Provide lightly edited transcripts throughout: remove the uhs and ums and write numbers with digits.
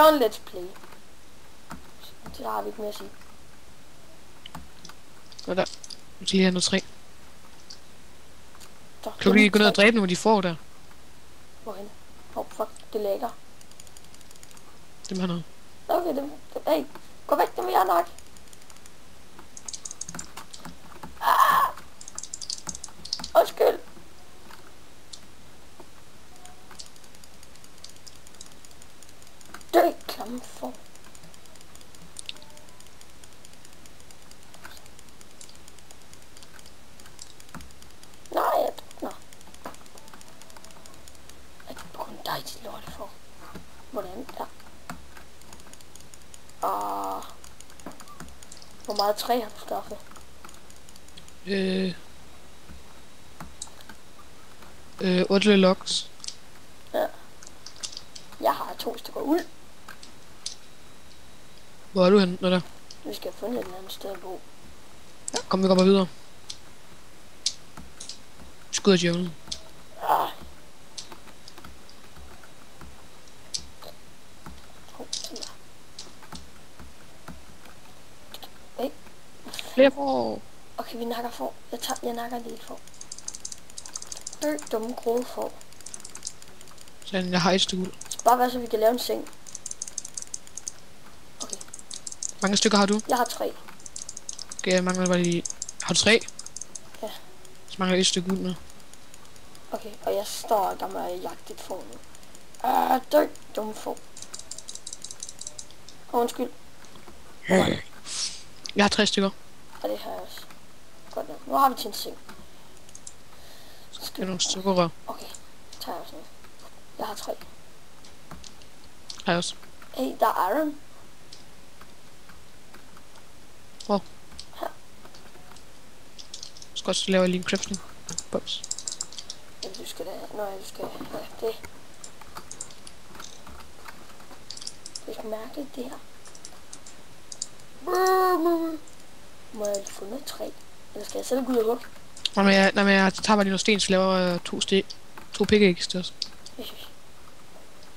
laver en let's play. Det har vi ikke mere at sige. Nå der. Nu skal lige have noget træ. Så, Kan du lige gå ned og dræbe nogle af de får der? Hvorhen? Fuck, det lægger. Dem hernede. Okay, hey, gå væk, dem vil jeg nok. Undskyld. Dø, klamme for. Nej, jeg drukner. Jeg kan bruge en dejlig lort for. Hvordan? Ja. Hvor meget træ har du skaffet? Otte logs. Ja. Jeg har 2 stykker uld. Hvor er du henne? Nå der. Vi skal have fundet et eller andet sted at bo. Ja, kom vi går bare videre. Skud af djævlen. Hey. Flere får. Okay, vi nakker for. Jeg nakker lige et for. Dø, dumme grove for. Sådan, jeg har et stykke ud. Det skal bare være, så vi kan lave en seng. Okay. Mange stykker har du? Jeg har 3. Okay, jeg mangler bare lige... Har du 3? Ja. Så mangler jeg et stykke ud med. Okay, og jeg står der med at jagte et får nu. Dø, dumme får. Undskyld. Jeg har 3 stykker. Ja, det har jeg også. Godt nok. Nu har vi til en seng. Det er nogle sukkerrør. Okay, tager jeg også noget. Jeg har 3. Har jeg også. Hey, der er iron. Hvor? Her. Så skal også lave lige en crafting. Box. Ja, du skal da... Nå, du skal... Ja, det... Det er mærkeligt, det her. Må jeg få noget træ? Eller skal jeg selv gå ud og hugge? Nej, men jeg tager bare lige noget sten, så laver jeg 2 pickaxe til os.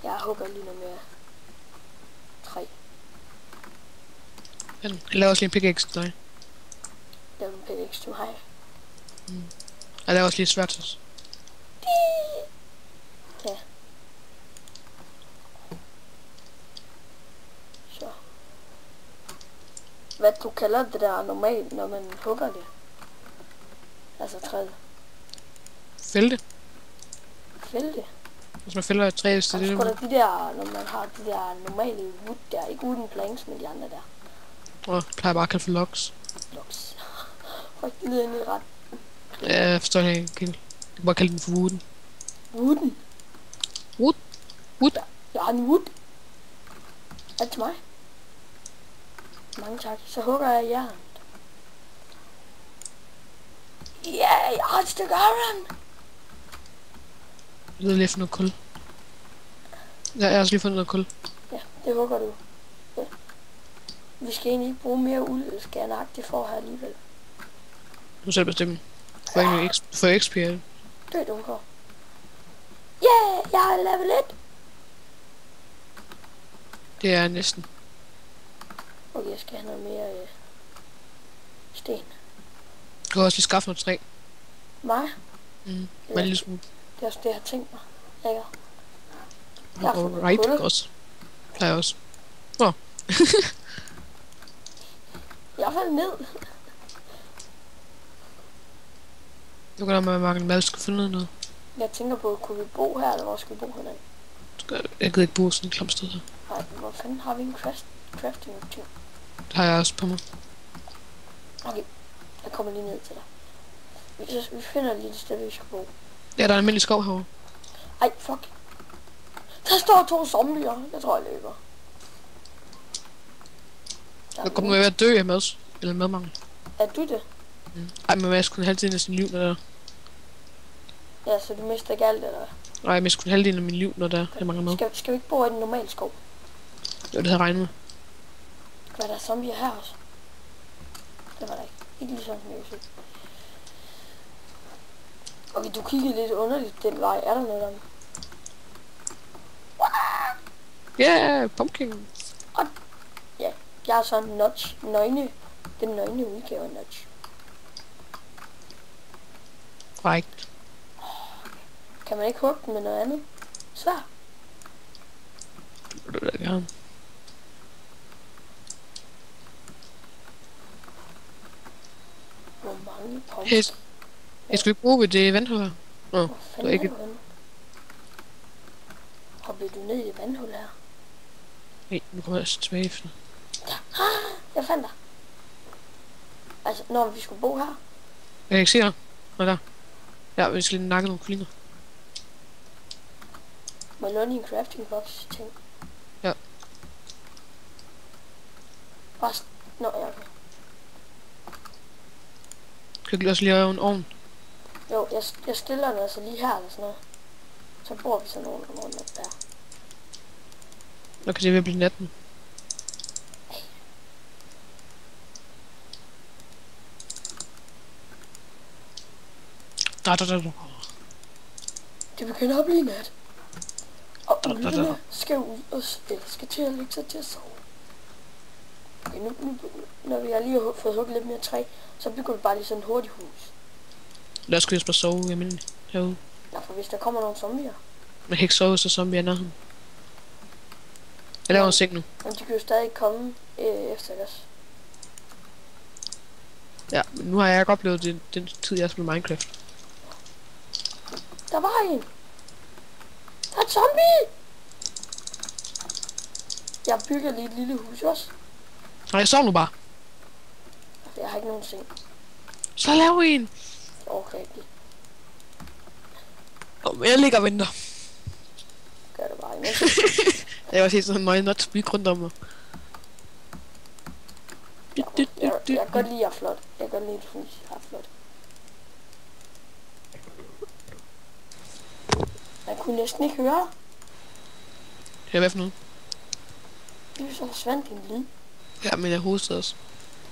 Jeg hugger lige noget mere træ. Jeg laver også lige en pickaxe til dig. Jeg vil pickaxe til mig. Jeg laver også lige et svært til os. Ja. Så. Hvad du kalder det der normalt, når man hugger det? Altså træet. Fælde. Fælde. Hvis man fælder et træ, så det er det. De der, når man har de der normale wood der, ikke wooden planks, men de andre der. Jeg plejer bare at kalde for logs. Logs. Fuck, det lyder egentlig ret. Ja, jeg forstår det ikke. Jeg kan bare kalde den for wooden. Wooden? Wood? Wood? Jeg har en wood. Er det til mig? Mange tak. Så hugger jeg jernet. Ja, jeg har et stykke iron. Jeg ved lige for noget kul. Ja, jeg har også lige fundet noget kul. Ja, det hugger du. Ja. Vi skal egentlig ikke bruge mere uld, eller skal jeg nakke det for her alligevel? Du selv bestemme. Du får XP af det. Død, unker. Yeah, jeg har level 1. Det er næsten. Okay, jeg skal have noget mere sten. Du kan også lige skaffe noget træ. Mig? Men en lille smule. Det er også det, jeg har tænkt mig. Ikke? Alright, også. Der er også. Nå. Jeg faldt ned. Nu kan der med mange mad, skal finde noget. Jeg tænker på, kunne vi bo her, eller hvor skal vi bo hernede? Jeg gider ikke bo sådan et klamt sted her. Nej, hvor fanden har vi en crafting ting? Det har jeg også på mig. Okay, jeg kommer lige ned til dig. Vi finder lige et sted, vi skal bo. Ja, der er en almindelig skov herovre. Ej, fuck. Der står 2 zombier. Jeg tror, jeg løber. Jeg kommer ved at dø af mad. Eller madmangel. Er du det? Ej, men jeg skulle halvdelen af sin liv, når der... Ja, så du mister ikke alt, eller? Nej, men jeg skulle halvdelen af min liv, når der er mange mad. Skal vi ikke bo i den normale skov? Det var det, jeg havde regnet med. Hvad er der zombier her også? Det var der ikke. Ikke lige sådan, som jeg vil sige. Okay, du kiggede lidt underligt den vej. Er der noget om? Ja, pumpkin. Og ja, jeg er så Notch. Den nøgne udgave af Notch. Korrekt. Kan man ikke hugge den med noget andet? Svær. Det vil jeg gerne. Hvor mange pumpkin? Hest. Jeg skal ikke bruge ved det vandhul her. Nå, Hvor det fanden var ikke... er du henne? Hoppede du ned i det vandhul her? Nej, nu kommer jeg tilbage efter. Jeg fandt dig. Altså, når vi skulle bo her. Jeg kan ikke se dig. Nå, der. Ja, vi skal lige nakke nogle kyllinger. Må jeg låne en crafting box ting? Ja. Bare nå, ja, okay. Kan du også lige lave en ovn? Jo, jeg stiller den altså lige her eller sådan noget. Så bor vi sådan nogen rundt op der. Nå, kan det ved blive natten. Da. Det begynder at blive nat. Og ulvene skal ud og skal til at lægge sig til at sove. Okay, nu når vi har lige fået hugget lidt mere træ, så bygger vi bare lige sådan et hurtigt hus. Lad os bare sove almindeligt herude. Ja, for hvis der kommer nogle zombier. Man kan ikke sove, så zombier er nærheden. Jeg laver en seng nu. Men de kan jo stadig komme efter os. Ja, men nu har jeg ikke oplevet den tid, jeg spiller Minecraft. Der var en! Der er et zombie! Jeg bygger lige et lille hus også. Nej, jeg sover nu bare. Jeg har ikke nogen seng. Så lav en! Okay, rigtigt. Men jeg ligger og venter. Gør det bare imens. Jeg var helt sådan nøje not bygge rundt om mig. Jeg kan godt lide, at jeg er flot. Jeg kan godt lide et hus, jeg er flot. Jeg kunne næsten ikke høre. Ja, hvad for noget? Det så forsvandt din lyd. Ja, men jeg hostede også.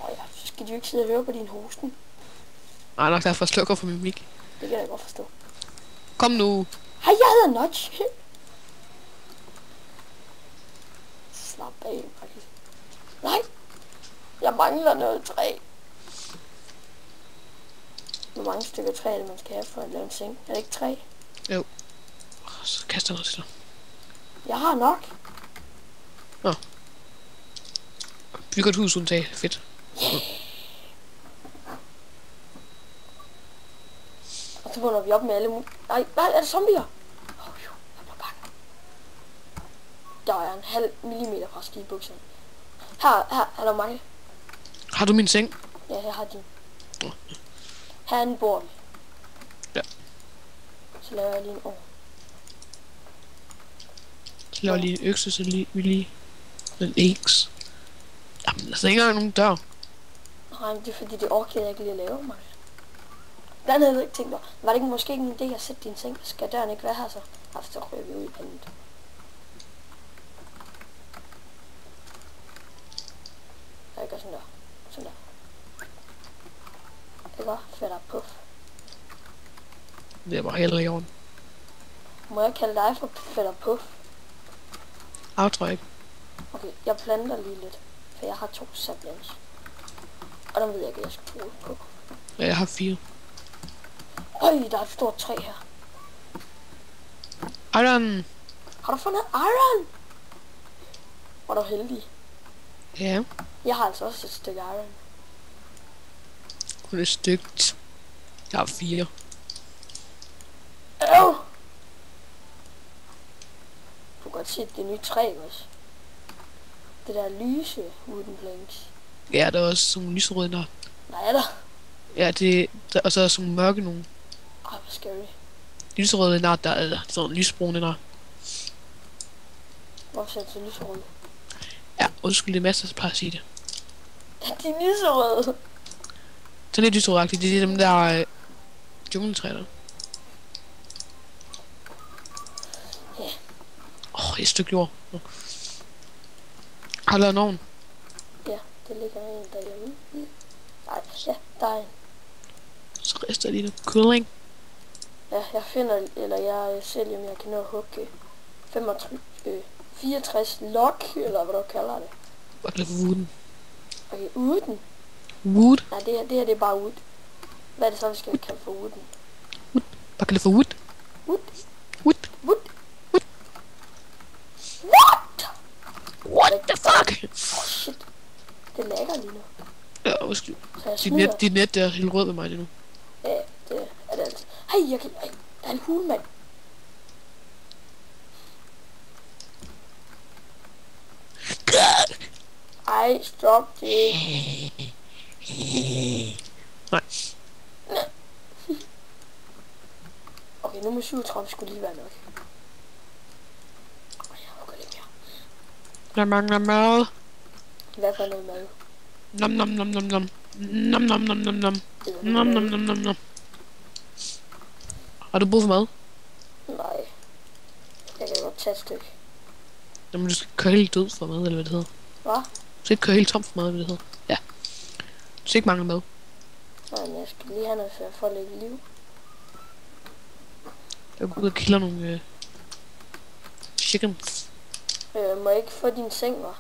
Ja, så skal de jo ikke sidde og høre på din hosten. Nej, nok derfor slukker for min mic. Det kan jeg godt forstå. Kom nu. Hej, jeg hedder Notch. Slap af, faktisk. Nej, jeg mangler noget træ. Hvor mange stykker træ er det, man skal have for at lave en seng? Er det ikke 3? Jo. Så kaster jeg noget til dig. Jeg har nok. Nå. Bygger et hus uden tag. Fedt. Og så vågner vi op med alle nej, er det zombier? Jo, jeg bliver bange. Der er en halv millimeter fra skibukserne. Her er der mange. Har du min seng? Ja, jeg har din. Herinde bor vi. Ja. Så laver jeg lige en ovn. Så laver jeg lige en økse, så vi lige en eggs. Jamen, der er ikke engang nogen dør. Nej, men det er fordi, det orkede jeg ikke lige at lave mig. Den havde jeg ikke tænkt over. Var det ikke måske ikke en idé at sætte din seng? Skal døren ikke være her så? Så rører vi ud i vandet. Jeg gør sådan der. Sådan der. Det går fedt op puff. Det er bare heller i orden. Må jeg kalde dig for fedt og puff? Tror jeg ikke. Okay, jeg planter lige lidt. For jeg har 2 saplings. Og dem ved jeg ikke, jeg skal bruge på. Ja, jeg har 4. Øj, der er et stort træ her. Iron! Har du fundet iron? Var du heldig? Ja. Jeg har altså også et stykke iron. Kun et stykke. Jeg har 4. Øv! Du kan godt se, det nye træ også. Det der lyse wooden planks. Ja, der er også sådan nogle lyserøde der. Nej, er der? Ja, og så er der sådan nogle mørke nogle. Ej, hvor scary. Lyserøde nart, der er sådan lysbrune nart. Hvorfor ser det så lyserød? Ja, undskyld, det er masser, der plejer at sige det. Ja, de er lyserøde. Sådan lidt lyserødagtigt, det er dem der jungletræer der. Ja. Et stykke jord. Har du lavet nogen? Ja, det ligger en derhjemme. Nej, ja, der er en. Så rester jeg lige noget kylling. Ja, jeg finder, eller jeg sælger, om jeg kan nå at hugge 64 lok, eller hvad du kalder det. Bare kalde for wooden. Okay, uden. Wood. Nej, det her det er bare wood. Hvad er det så, vi skal kalde for wooden? Bare kalde for wood. Wood? Wood. Wood? Wood. What? What the fuck? Oh shit. Det lagger lige nu. Ja, undskyld. Så jeg smider. Dit net der er helt rød ved mig lige nu. Ja, det er det altså. Hey, jeg kan... Ej, der er en hund, mand. Ej, stop det. Nej. Okay, nu må 37 skulle lige være nok. Jeg hugger lidt mere. Jeg mangler mad. Hvad for noget mad? Nom nom nom nom nom. Nom nom nom nom nom. Nom nom nom nom nom. Har du brug for mad? Nej. Jeg kan godt tage et stykke. Jamen du skal køre helt død for mad, eller hvad det hedder. Hvad? Du skal ikke køre helt tom for mad, eller hvad det hedder. Ja. Du skal ikke mangle mad. Nej, men jeg skal lige have noget for at lægge liv. Jeg går ud og kilder nogle chickens. Må jeg ikke få din seng, hva'?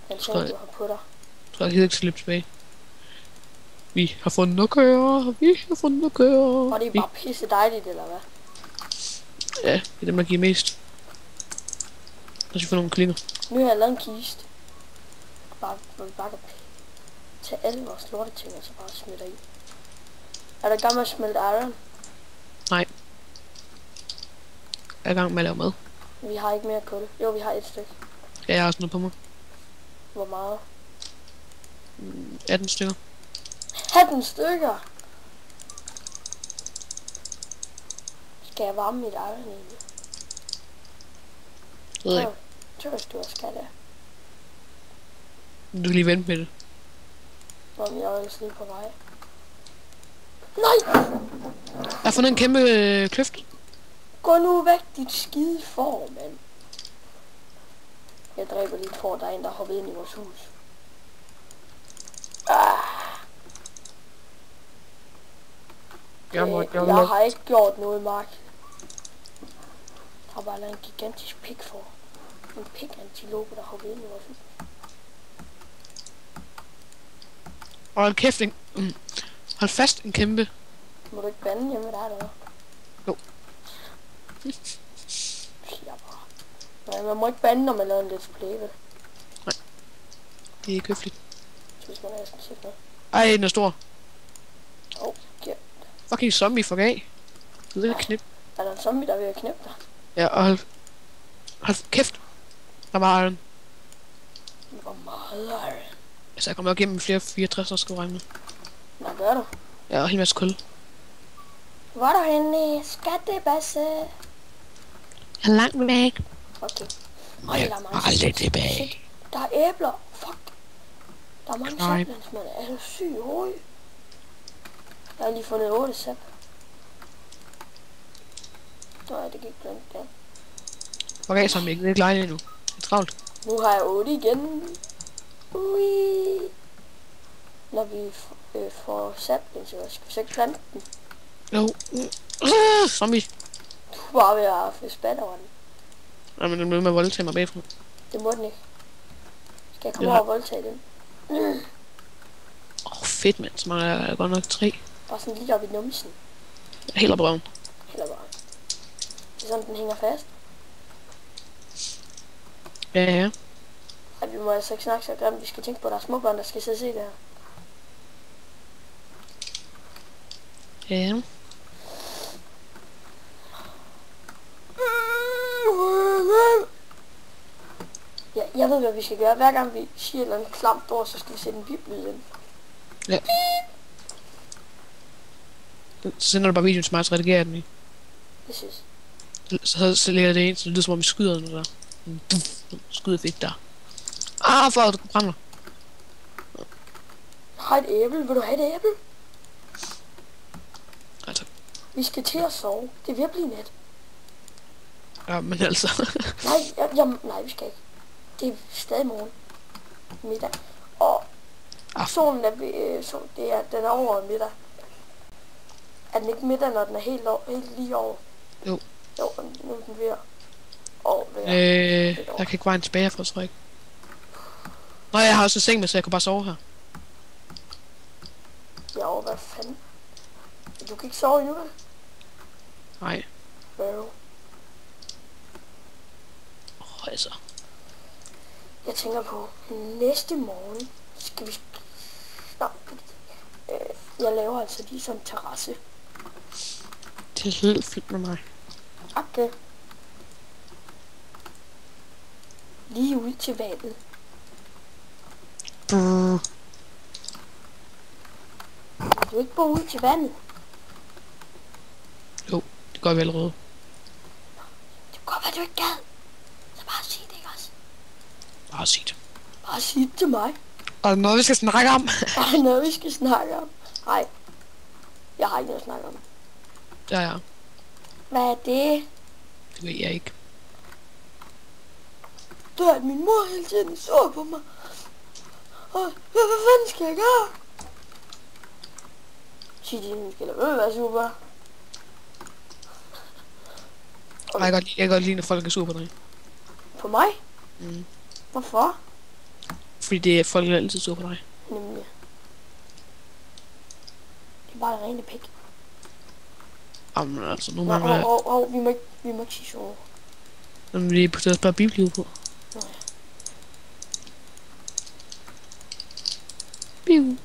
Den seng, du har på dig. Jeg tror jeg ikke slippe tilbage. Vi har fundet noget køre. Vi har fundet noget køre. Og det er bare pisse dejligt, eller hvad? Ja, det er dem, der giver mest. Så skal vi få nogle klinger. Nu har jeg lavet en kiste. Hvor vi bare kan tage alle vores lorteting, og så bare smitter i. Er der gammel smelte iron? Nej. Jeg er i gang med at lave mad. Vi har ikke mere kul. Jo, vi har et stykke. Ja, jeg har også noget på mig. Hvor meget? 18 stykker. 18 stykker! Skal jeg varme mit iron egentlig? Det ved jeg ikke. Jeg tror, du også skal det. Du kan lige vente med det. Om jeg er ellers lige på vej. Nej! Jeg har fundet en kæmpe kløft. Gå nu væk, dit skide får, mand. Jeg dræber lige får, der er en, der hoppet ind i vores hus. Jeg har ikke gjort noget, Mark. Der har bare lavet en gigantisk pig for. En pig-antilope, der hoppet ind i vores hus. Og hold kæft, hold fast en kæmpe. Må du ikke bande hjemme med dig, eller hvad? Jo. Siger bare. Nej, man må ikke bande, når man laver en let's play, vel? Nej. Det er ikke høfligt. Så hvis man næsten siger noget. Ej, den er stor. Okay. Fucking zombie, fuck af. Du ved ikke knip. Er der en zombie, der er ved at knæppe dig? Ja, og hold kæft. Der var iron. Hvor meget iron? Altså, jeg kommer nok igennem flere 64, der skal regne med. Nå, gør du? Ja, og en hel masse kul. Hvor er du henne? Skattebasse? Jeg er langt væk. Okay. Og jeg er aldrig tilbage. Der er æbler. Fuck. Der er mange saplans, mand. Er du syg i hovedet? Jeg har lige fundet 8 sap. Nej, det gik blandt der. Okay, så er jeg ikke lejlig endnu. Det er travlt. Nu har jeg 8 igen. Ui. Når vi får saplans, så skal vi så ikke plante den. Jo. Zombie. Du er bare ved at få spat over den. Nej, men den blev med at voldtage mig bagfra. Det må den ikke. Skal jeg komme over og voldtage den? Fedt, mand. Så mangler jeg godt nok 3. Bare sådan lige op i numsen. Helt op i røven. Eller bare. Det er sådan, den hænger fast. Ja. Ej, vi må altså ikke snakke så grimt. Vi skal tænke på, at der er små børn, der skal sidde og se det her. Ja. Ja, jeg ved, hvad vi skal gøre. Hver gang vi siger et eller andet klamt ord, så skal vi sætte en bip-lyd ind. Ja. Så sender du bare videoen til mig, så redigerer jeg den i. Det synes. Så lægger det ind, så det lyder som om vi skyder den der. Skyder fedt der. For at du brænder. Jeg har et æble. Vil du have et æble? Altså. Vi skal til at sove. Det er ved at blive nat. Ja, men altså. Nej, vi skal ikke. Det er stadig morgen. Middag. Og solen er ved, den er over middag. Er den ikke middag, når den er helt lige over? Jo. Jo, nu er den ved at Jeg kan ikke vejen tilbage herfra, tror jeg ikke. Nå, jeg har også en seng med, så jeg kan bare sove her. Jo, hvad fanden? Du kan ikke sove endnu, vel? Nej. Altså. Jeg tænker på, næste morgen skal vi... jeg laver altså lige sådan en terrasse. Det er helt fint med mig. Okay. Lige ud til vandet. Brrr. Vil du ikke bo ud til vandet? Jo, det gør vi allerede. Det kan godt være, du ikke gad. Så bare sig det, ikke også? Bare sig det. Bare sig det til mig. Og er der noget, vi skal snakke om? Er der noget, vi skal snakke om? Nej. Jeg har ikke noget at snakke om. Det er jeg. Hvad er det? Det ved jeg ikke. Det er, at min mor hele tiden så på mig. Og hvad fanden skal jeg gøre? Sig det, hun skal lade være super. Okay. Jeg kan godt lide, når folk er sur på dig. På mig? Mm. Hvorfor? Fordi det er folk, der er altid sur på dig. Nemlig. Det er bare en rene pik. Jamen altså, nogle gange er... vi må ikke sige så. Jamen, vi putter bare bibelliv på. Nå ja. Biu.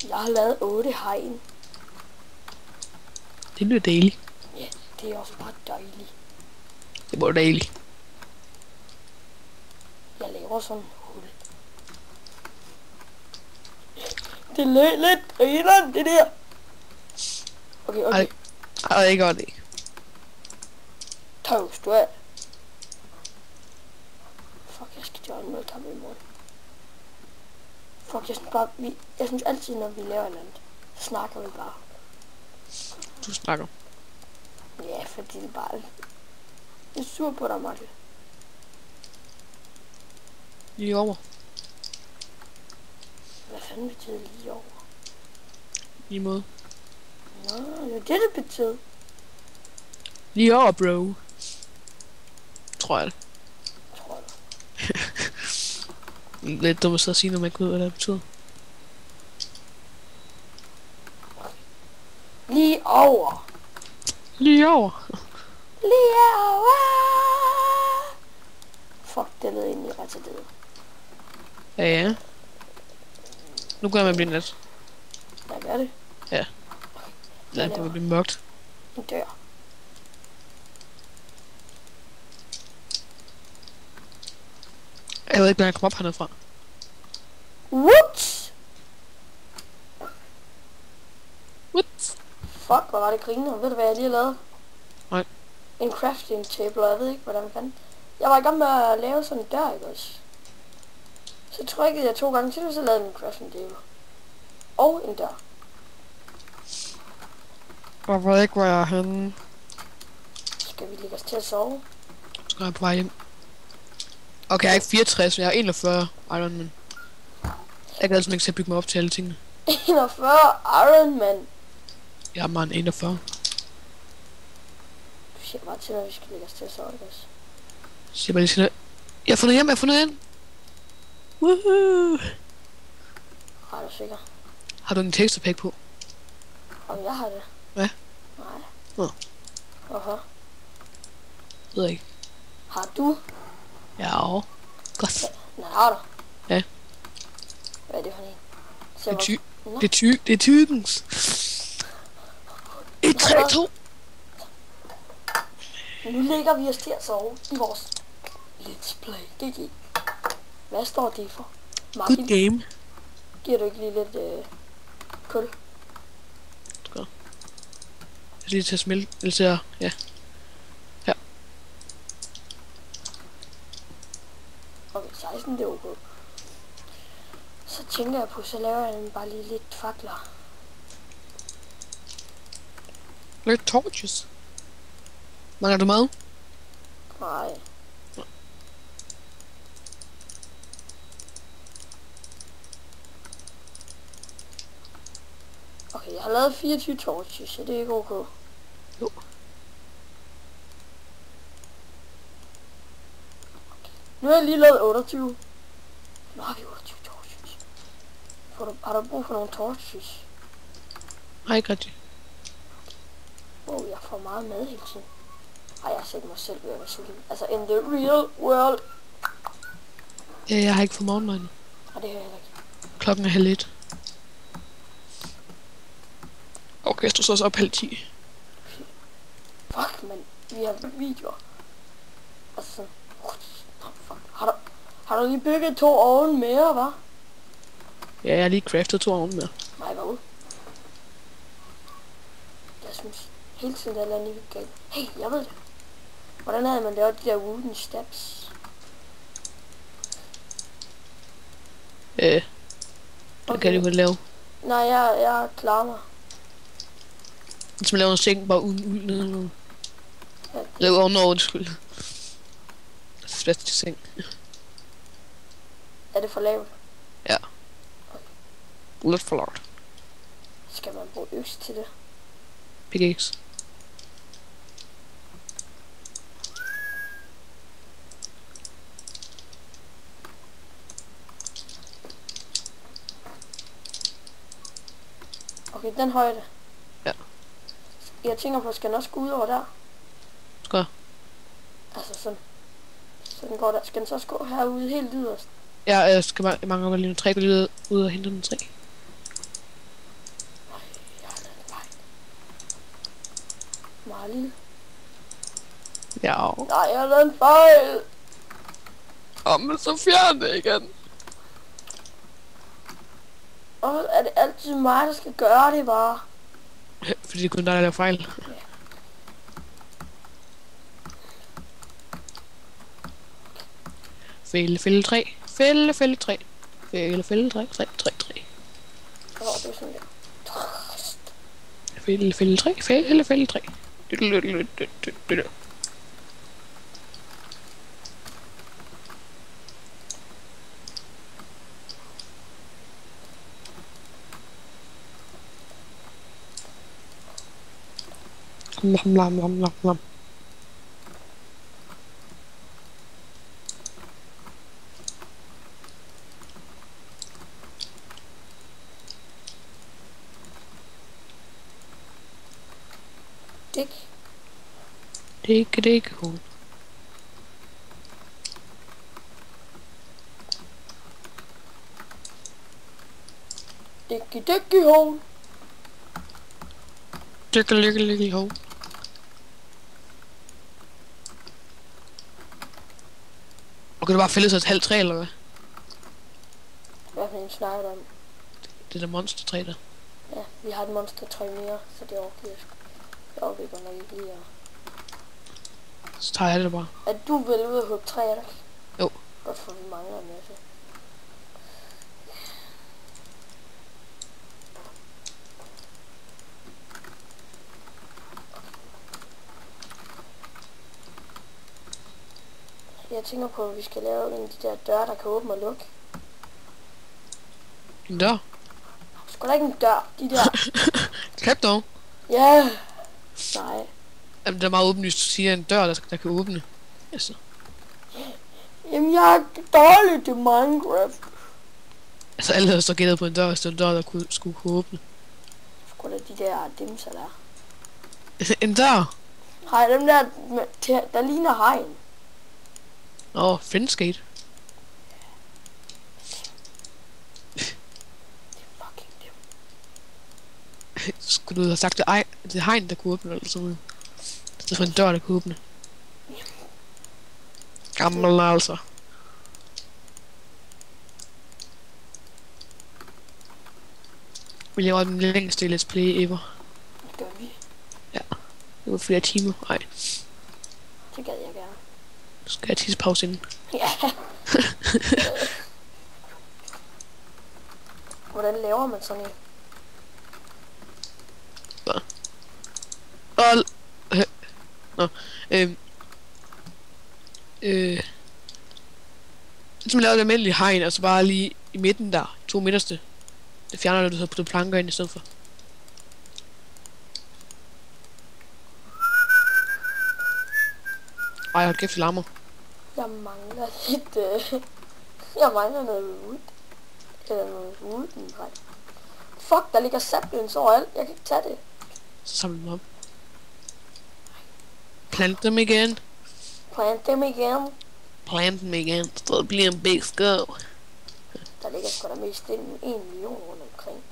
Jeg har lavet 8 hegn. Det lyder dejligt. Ja, det er også bare dejligt. Det var dejligt. Jeg laver sådan en hul. Det lød lidt grineren, det der. Okay. Ej, ikke godt det. Toast, du af. Fuck, jeg skal gøre noget kamp i morgen. Fuck, jeg synes altid, når vi laver noget, så snakker vi bare. Du snakker. Ja, fordi det bare... Jeg er sur på dig, Martin. Lige over. Hvad fanden betyder lige over? Lige måde. Nå, det er det betyder. Lige over, bro. Tror jeg det. Tror jeg. Lidt dumt at sige, når man ikke ved, hvad det betyder. Lige over. Lige over. Lige over. Fuck, det lød egentlig retarderet. Ja. Nu går jeg med at blive nat. Hvad gør det? Ja. Lad det blive mørkt. En dør. Jeg ved ikke, hvordan jeg kom op hernede fra. Whoops! What? Fuck, hvor var det griner. Ved du, hvad jeg lige har lavet? Nej. En crafting table, og jeg ved ikke, hvordan fanden. Jeg var i gang med at lave sådan en dør, ikke også? Så trykkede jeg 2 gange til, og så lavede jeg en crafting table. Og en dør. Jeg ved ikke, hvor jeg er henne. Skal vi lægge os til at sove? Så går jeg på vej hjem. Okay, jeg er ikke 64, jeg er 41 Iron Man. Jeg kan altså ikke til at bygge mig op til alle tingene. 41 Iron Man. Jeg er meget 41. Du siger bare til, at vi skal lægge os til at sove, ikke også? Så siger bare lige sådan, jeg har fundet hjem. Woohoo! Er du sikker? Har du en texture på? Om jeg har det? Hvad? Nej. Nå. Hvorfor? Ved jeg ikke. Har du? Ja, godt. Ja, nej, har du? Ja. Hvad er det for en? Det er tygens. 1, 3, 2. Nu lægger vi os til at sove i vores Let's Play GG. Hvad står det for? Martin, Good game. giver du ikke lige lidt kul? Skål. Jeg skal lige til at smelte, eller til at, ja. Her. Okay, 16, det er okay. Så tænker jeg på, så laver jeg bare lige lidt fakler. Lidt torches. Mangler du mad? Nej. Okay, jeg har lavet 24 torches, så det er ikke okay. Jo. Nu har jeg lige lavet 28. Nu har vi 28 torches. Har du brug for nogle torches? Nej, ikke rigtigt. Wow, jeg får meget mad hele tiden. Ej, jeg har set mig selv ved at være sulten. Altså, in the real world. Ja, jeg har ikke fået morgenmad endnu. Og det har jeg heller ikke. Klokken er 1:30. Okay, jeg står så også op 9:30. Fuck, men vi har videoer. Altså, fuck. Har du lige bygget 2 ovne mere, hva'? Ja, jeg har lige craftet 2 ovne mere. Nej, hvad? Jeg synes hele tiden, der er noget galt. Hey, jeg ved det. Hvordan havde man lavet de der wooden steps? Det kan det jo lave. Nej, jeg klarer mig. Hvis man laver en seng bare uden uld nede. Ja, Det er under undskyld. Plads til seng. er det for lavt? Ja. Lidt for lavt. Skal man bruge øks til det? Pickaxe. Okay, den højde. Ja. Jeg tænker på, skal den også gå ud over der? Skal. Altså sådan. Så den går der. Skal den så også gå herude helt yderst? Ja, jeg skal bare mange gange lige 3 gå lige ud og hente den 3. Jeg har lavet en vej. Meget lille. Ja. Nej, jeg har lavet en fejl. Men så fjern det igen. Og er det altid mig, der skal gøre det bare? Fordi det er kun dig, der laver fejl. Fælde 3. Fælde 3. Fælde 3. 3. Åh, det er sådan der. Fælde 3. Fælde 3. Lam. Dig hul. Dække hul. Dække hul. Okay, det var fældet så et halvt træ, eller hvad? Hvad for en snakker om? Det der monstertræ der. Ja, vi har et monstertræ mere, så det overgiver sgu. Jeg overgiver nok ikke lige at... Så tager jeg det bare. Er du vel ude at hugge træer, der? Jo. Godt for, vi mangler en masse. Jeg tænker på, at vi skal lave en af de der døre, der kan åbne og lukke. En dør? Sgu da ikke en dør, de der. Klap dog. Ja. Nej. Jamen, det er meget åbenlyst, du siger en dør, der kan åbne. Altså. Jamen, jeg er dårlig til Minecraft. Altså, alle havde så gættet på en dør, hvis det var en dør, der skulle kunne åbne. Sgu da de der dimser der. En dør? Nej, dem der, der ligner hegn. Friendsgate. Skulle du have sagt det hegn, der kunne åbne, eller sådan noget? Det er for en dør, der kunne åbne. Gammel altså. Vi laver den længste let's play ever. Det gør vi. Ja. Det var flere timer. Ej. Det gad jeg gerne. Nu skal jeg tisse pause inden. Ja. Hvordan laver man sådan en? Hvis man laver det almindelige hegn, altså bare lige i midten der, 2 midterste. Det fjerner du så på planker ind i stedet for. Ej, hold kæft, det larmer. Jeg mangler lidt... jeg mangler noget wood. Eller noget wood, nej. Fuck, der ligger saplings overalt. Jeg kan ikke tage det. Så samler dem op. Plant dem igen. Plant dem igen. Plant dem igen. Så det bliver en big skov. Der ligger sgu da mest 1 million rundt omkring.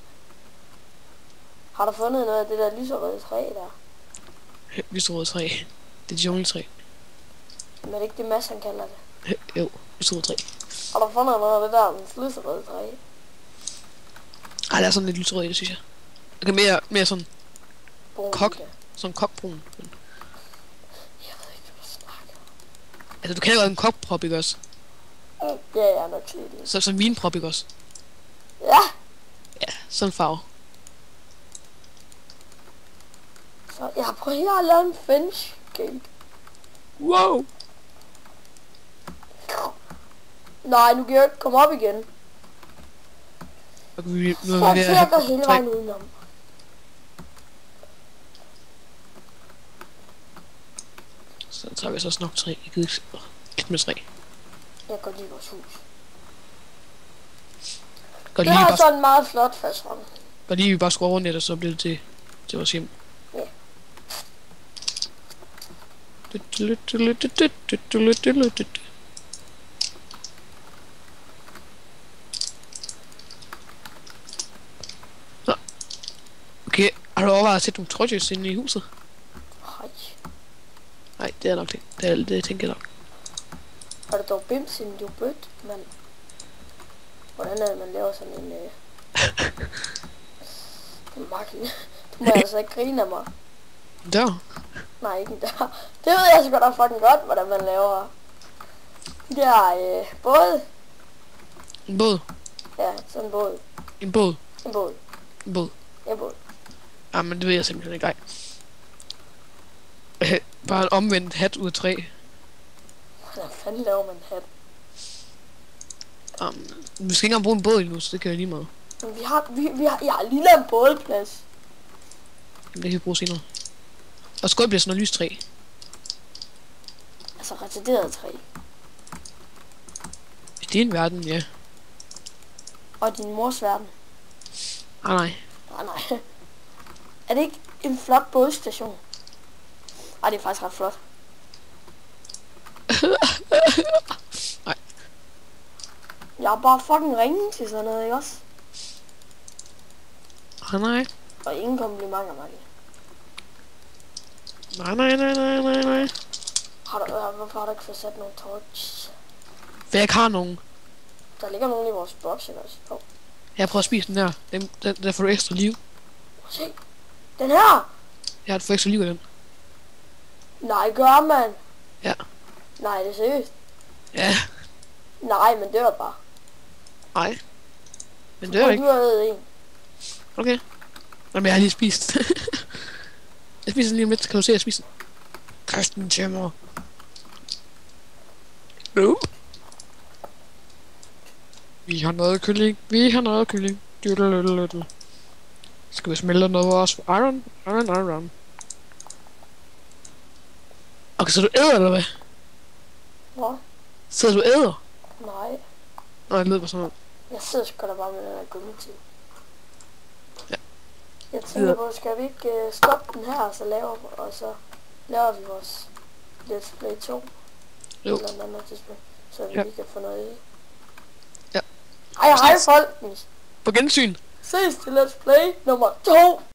Har du fundet noget af det der lyserøde træ der? Lyserøde træ. Det er jungletræ. Men er det ikke det Mads han kalder det? Jo, lyserøde træ. Har du fundet noget af det der lyserøde træ? Ej, det er sådan lidt lyserød, det synes jeg. Okay, mere sådan Brun, kok. ja. Sådan kokbrun. Jeg ved ikke, hvad du snakker om. Altså, du kender godt en kokprop, ikke også? Ja, jeg er nok lidt. Så sådan en vinprop, ikke også? Ja! Ja, sådan en farve. Så jeg har prøvet at lave en Finch gate. Wow! Nej, nu kan jeg ikke komme op igen. Okay, nu Så er vi ved at jeg går have hele træ. vejen udenom. Så tager vi så nok træ. Jeg gider ikke med træ. Jeg går lige i vores hus. Godt Det lige, har bare, sådan en meget flot fastrum. godt lige vi bare skruer rundt i det, og så bliver det til vores hjem. Ja. Nå. Okay, har du overvejet at sætte nogle trådjøs inde i huset? Hej. Nej, det er nok det. Det tænker jeg nok. Har du dog bims in your butt, mand? Hvordan er det, man laver sådan en... Marken. Du må altså ikke grine af mig. Der. Nej, ikke der. Det ved jeg sgu da fucking godt, hvordan man laver. De der både. En båd. Ja, sådan en båd. En båd. En båd. En båd. En båd. Ah, men det ved jeg simpelthen ikke. Ej. Bare en omvendt hat ud af træ. Hvordan fanden laver man en hat? Vi skal ikke engang bruge en båd endnu, så det kan jeg lige meget. Men jeg har lige lavet en bådplads. Det kan vi bruge senere. Og skål bliver sådan noget lystræ. Altså retarderet træ. I din verden, ja. Og din mors verden. Ah, nej. Nej. Er det ikke en flot bådstation? Ej, det er faktisk ret flot. Nej. Jeg er bare fucking ringe til sådan noget, ikke også? Ah, nej. Og ingen komplimenter, Marke. Nej. Hvorfor har du ikke fået sat nogle torch? For jeg ikke har nogen. Der ligger nogen i vores boks, ikke også? Oh. Jeg prøver at spise den der. Der får du ekstra liv. Se. Den her! Jeg får ekstra liv af den. Nej, gør man. Ja. Nej, det er seriøst. Ja. Nej, men dør bare. Nej. Men det er ikke. Du har øvet en. Okay. Jamen, jeg har lige spist. Jeg spiser den lige om lidt. Kan du se, at jeg spiser den? Kirsten Tjemmer. Vi har noget kylling. Dytteløtteløttel. Skal vi smelte noget af vores iron? Okay, så du æder, eller hvad? Hvad? Så du æder? Nej. Nå, jeg lød på sådan noget. Jeg sidder sgu da bare med den her gummitiv. Ja. Jeg tænker på, skal vi ikke stoppe den her, og så laver vi vores Let's Play 2? Jo. Eller noget andet tidspunkt, så vi Ja. lige kan få noget i. Ja. Hej folkens! På gensyn. Ses til Let's Play nummer 2!